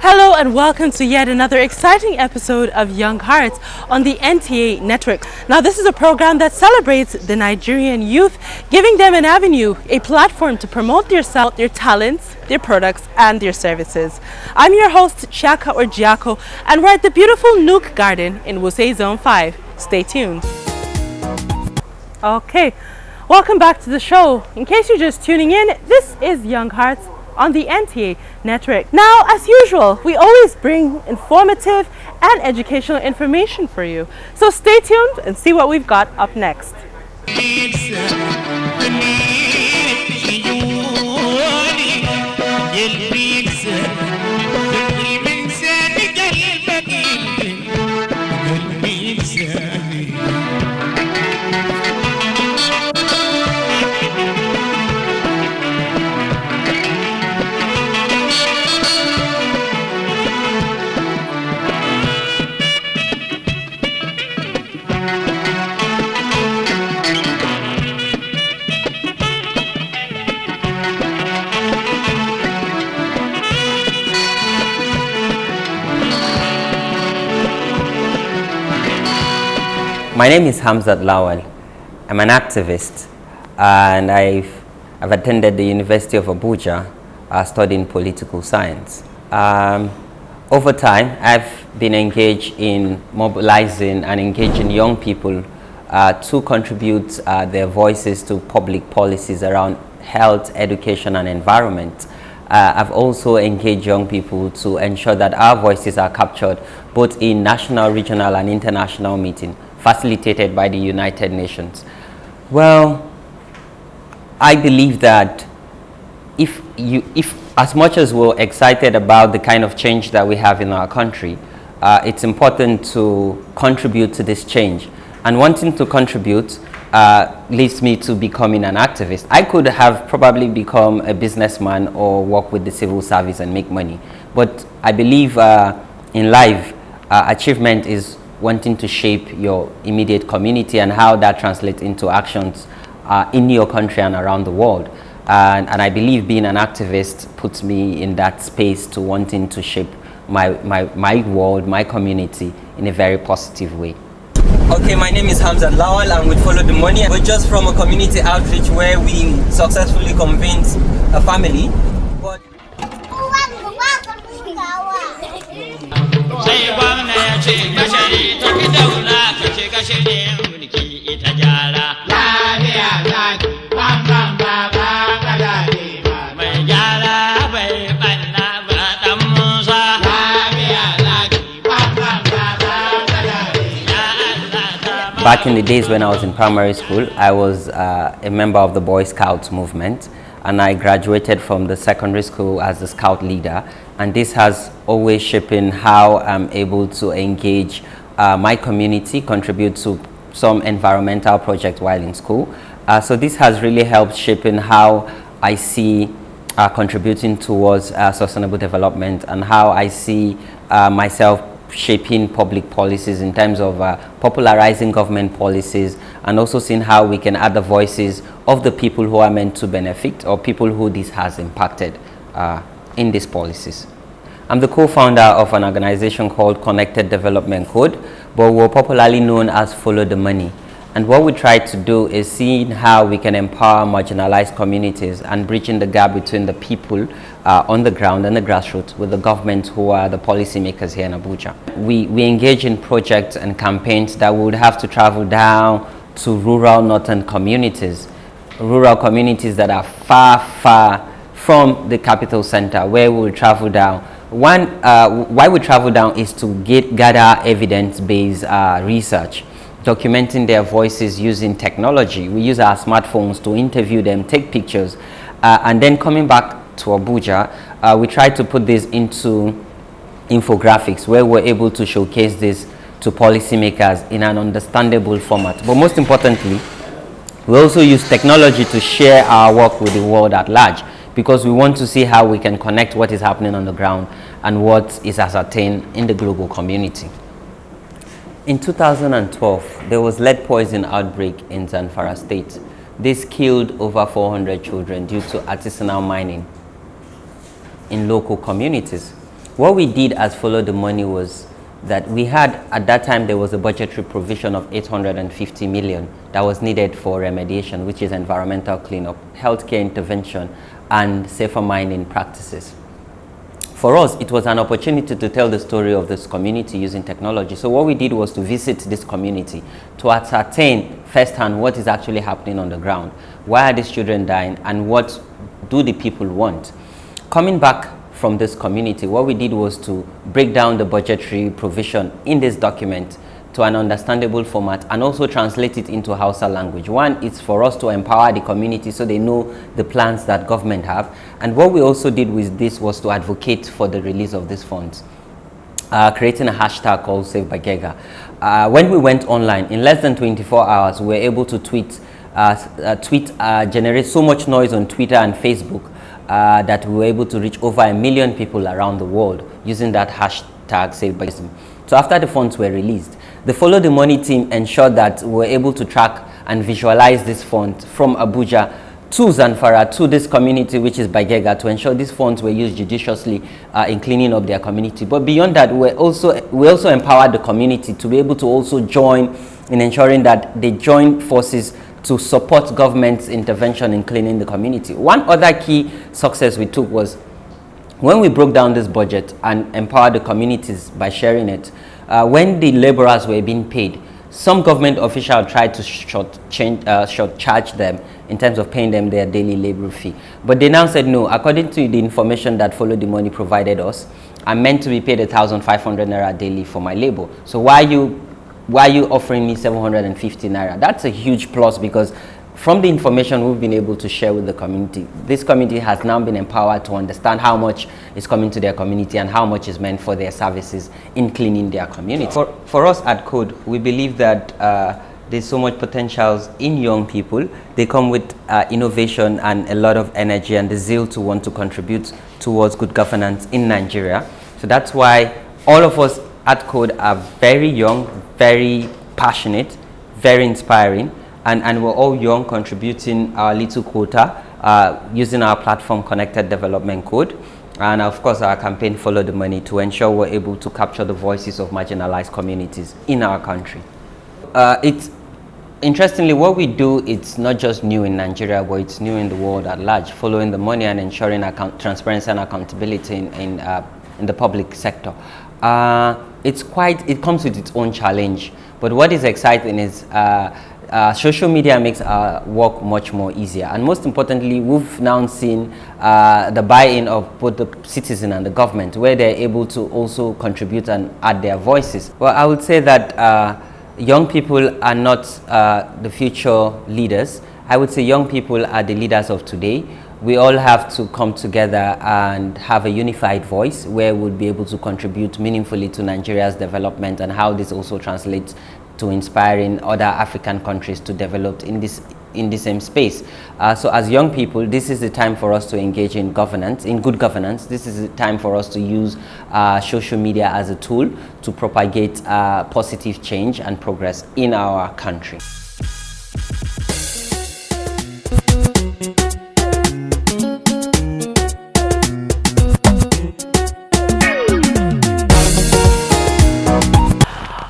Hello and welcome to yet another exciting episode of Young Hearts on the NTA network. Now this is a program that celebrates the Nigerian youth, giving them an avenue, a platform to promote yourself, their talents, their products and their services. I'm your host Shaka or Giaco, and we're at the beautiful Nook Garden in Wuse Zone 5. Stay tuned. Okay, welcome back to the show. In case you're just tuning in, this is Young Hearts on the NTA network. Now, as usual, we always bring informative and educational information for you. So stay tuned and see what we've got up next. My name is Hamzat Lawal. I'm an activist and I've attended the University of Abuja studying political science. Over time, I've been engaged in mobilizing and engaging young people to contribute their voices to public policies around health, education and environment. I've also engaged young people to ensure that our voices are captured both in national, regional and international meetings, facilitated by the United Nations. Well, I believe that if as much as we're excited about the kind of change that we have in our country, it's important to contribute to this change. And wanting to contribute leads me to becoming an activist. I could have probably become a businessman or work with the civil service and make money. But I believe in life, achievement is wanting to shape your immediate community and how that translates into actions in your country and around the world. And I believe being an activist puts me in that space to wanting to shape my world, my community in a very positive way. Okay, my name is Hamzat Lawal. I'm with Follow the Money. We're just from a community outreach where we successfully convinced a family. But back in the days when I was in primary school, I was a member of the Boy Scouts movement, and I graduated from the secondary school as a scout leader, and this has always shaped how I'm able to engage my community, contribute to some environmental projects while in school. So this has really helped shaping how I see contributing towards sustainable development and how I see myself shaping public policies in terms of popularizing government policies, and also seeing how we can add the voices of the people who are meant to benefit or people who this has impacted in these policies. I'm the co-founder of an organization called Connected Development Code, but we're popularly known as Follow the Money. And what we try to do is seeing how we can empower marginalized communities and bridging the gap between the people on the ground and the grassroots with the government who are the policymakers here in Abuja. We engage in projects and campaigns that would have to travel down to rural northern communities that are far from the capital center, where we will travel down. Why we travel down is to gather evidence-based research, documenting their voices using technology. We use our smartphones to interview them, take pictures, and then coming back to Abuja, we try to put this into infographics where we're able to showcase this to policymakers in an understandable format. But most importantly, we also use technology to share our work with the world at large, because we want to see how we can connect what is happening on the ground and what is ascertained in the global community. In 2012, there was lead poison outbreak in Zamfara State. This killed over 400 children due to artisanal mining in local communities. What we did as Follow the Money was that we had, at that time, there was a budgetary provision of 850 million that was needed for remediation, which is environmental cleanup, healthcare intervention, and safer mining practices. For us, it was an opportunity to tell the story of this community using technology. So what we did was to visit this community to ascertain firsthand what is actually happening on the ground. Why are these children dying, and what do the people want? Coming back from this community, what we did was to break down the budgetary provision in this document to an understandable format and also translate it into Hausa language. One, it's for us to empower the community so they know the plans that government have. And what we also did with this was to advocate for the release of these funds, creating a hashtag called Save Bagega. When we went online, in less than 24 hours, we were able to generate so much noise on Twitter and Facebook that we were able to reach over 1 million people around the world using that hashtag Save Bagega. So after the funds were released, the Follow the Money team ensured that we were able to track and visualize this fund from Abuja to Zamfara, to this community, which is Bagega, to ensure these funds were used judiciously in cleaning up their community. But beyond that, we also empowered the community to be able to also join in ensuring that they join forces to support government's intervention in cleaning the community. One other key success we took was when we broke down this budget and empowered the communities by sharing it. When the laborers were being paid, some government official tried to short-charge them in terms of paying them their daily labor fee. But they now said no. According to the information that Follow the Money provided us, I'm meant to be paid 1,500 naira daily for my labor. So why are you offering me 750 naira? That's a huge plus, because from the information we've been able to share with the community, this community has now been empowered to understand how much is coming to their community and how much is meant for their services in cleaning their community. For us at Code, we believe that there's so much potentials in young people. They come with innovation and a lot of energy and the zeal to want to contribute towards good governance in Nigeria. So that's why all of us at Code are very young, very passionate, very inspiring. And we're all young, contributing our little quota using our platform Connected Development Code, and of course our campaign Follow the Money, to ensure we're able to capture the voices of marginalized communities in our country. It's interestingly, what we do, it's not just new in Nigeria, but it's new in the world at large, following the money and ensuring transparency and accountability in the public sector. It comes with its own challenge, but what is exciting is social media makes our work much more easier, and most importantly, we've now seen the buy-in of both the citizen and the government, where they're able to also contribute and add their voices. Well, I would say that young people are not the future leaders. I would say young people are the leaders of today. We all have to come together and have a unified voice where we'll be able to contribute meaningfully to Nigeria's development, and how this also translates to inspiring other African countries to develop in the same space. So as young people, this is the time for us to engage in governance, in good governance. This is the time for us to use social media as a tool to propagate positive change and progress in our country.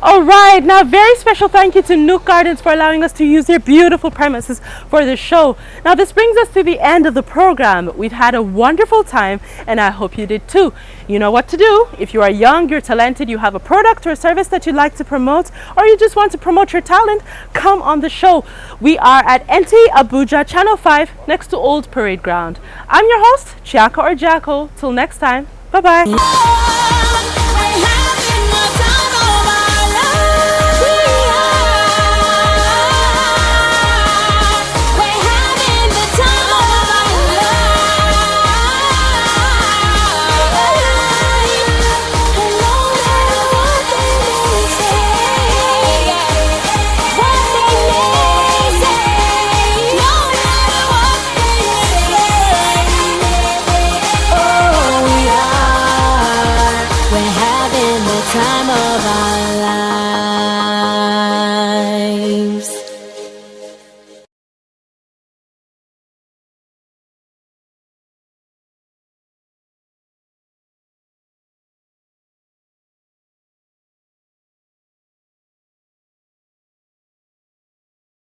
All right, now very special thank you to Nook Gardens for allowing us to use their beautiful premises for the show. Now this brings us to the end of the program. We've had a wonderful time, and I hope you did too. You know what to do. If you are young, you're talented, you have a product or a service that you'd like to promote, or you just want to promote your talent, come on the show. We are at NT Abuja Channel 5 next to Old Parade Ground. I'm your host, Chiaka or Jacko. Till next time, bye-bye.